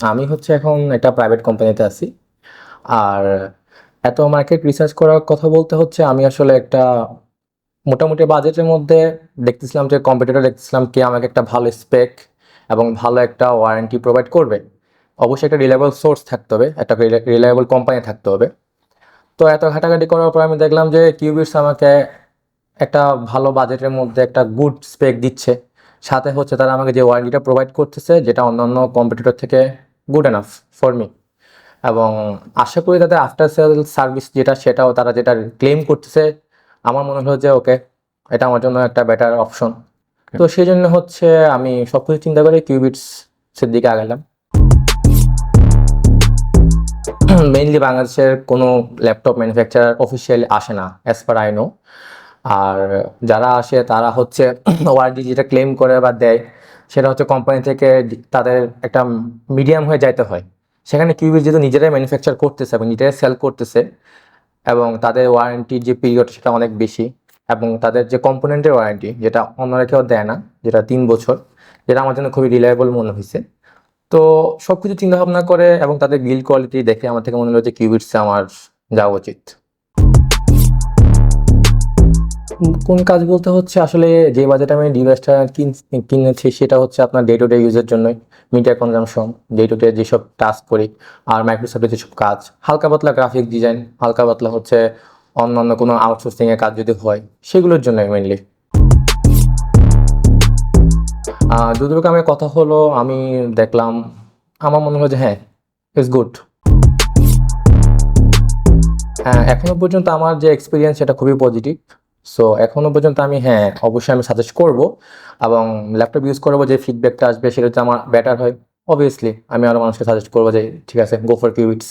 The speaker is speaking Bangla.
আমি হচ্ছে এখন একটা প্রাইভেট কোম্পানিতে আছি। আর এত মার্কেট রিসার্চ করার কথা বলতে হচ্ছে আমি আসলে একটা মোটামুটি বাজেটের মধ্যে দেখতেছিলাম যে কম্পিটিটর দেখতেছিলাম কে আমাকে একটা ভালো স্পেক এবং ভালো একটা ওয়ারেন্টি প্রোভাইড করবে। অবশ্যই একটা রিলায়েবল সোর্স থাকতে হবে, একটা রিলায়েবল কোম্পানি থাকতে হবে। তো এত ঘাটাঘাটি করার পর আমি দেখলাম যে কিউবিটস আমাকে একটা ভালো বাজেটের মধ্যে একটা গুড স্পেক দিচ্ছে। সাথে হচ্ছে তারা আমাকে যে ওয়ারেন্টিটা প্রোভাইড করতেছে যেটা অন্যান্য কম্পিটিটর থেকে গুড এনাফ ফর মি। এবং আশা করি তাদের আফটার সেল সার্ভিস সেটাও তারা যেটা ক্লেম করতেছে, আমার মনে হলো যে ওকে, এটা আমার জন্য একটা বেটার অপশন। তো সেই জন্য হচ্ছে আমি সবকিছু চিন্তা করে কিউবিটসের দিকে আগালাম। মেইনলি বাংলাদেশের কোনো ল্যাপটপ ম্যানুফ্যাকচারার অফিসিয়ালি আসে না অ্যাজ পার আই নো। আর যারা আসে তারা হচ্ছে ওয়ারেন্টি যেটা ক্লেম করে বা দেয় সেটা হচ্ছে কোম্পানি থেকে তাদের একটা মিডিয়াম হয়ে যাইতে হয়। সেখানে কিউবিট যেহেতু নিজেরাই ম্যানুফ্যাকচার করতেছে এবং নিজেরাই সেল করতেছে, এবং তাদের ওয়ারেন্টির যে পিরিয়ড সেটা অনেক বেশি, এবং তাদের যে কম্পোনেন্টের ওয়ারেন্টি যেটা অন্যরা কেউ দেয় না, যেটা 3 বছর, যেটা আমার জন্য খুবই রিলায়েবল মনে হয়েছে। তো সবকিছু চিন্তা ভাবনা করে এবং তাদের বিল্ড কোয়ালিটি দেখে আমার থেকে মনে হলো যে কিউবিটসে আমার যাওয়া উচিত। কোন কাজ বলতে হচ্ছে আসলে যে বাজেট আমি ডিভাইসটা কিনেছি সেটা হচ্ছে আপনার ডে টু ডে ইউজের জন্যই, media consumption, day to day যেসব টাস্ক করি, আর মাইক্রোসফটের যেসব কাজ, হালকা পাতলা গ্রাফিক ডিজাইন, হালকা পাতলা হচ্ছে অন্যান্য কোনো আউটসোর্সিং এর কাজ যদি হয় সেগুলোর জন্য মেইনলি। যতটুকু আমার কথা হলো আমি দেখলাম, আমার মনে হয় যে হ্যাঁ, ইটস গুড। এখনো পর্যন্ত আমার যে এক্সপিরিয়েন্স সেটা খুবই পজিটিভ। সো এখনো পর্যন্ত আমি হ্যাঁ, অবশ্যই আমি সাজেস্ট করব, এবং ল্যাপটপ ইউজ করবো যে ফিডব্যাকটা আসবে সেটা যদি আমার বেটার হয়, অবভিয়াসলি আমি আরও মানুষকে সাজেস্ট করবো যে ঠিক আছে, গো ফর কিউবিটস।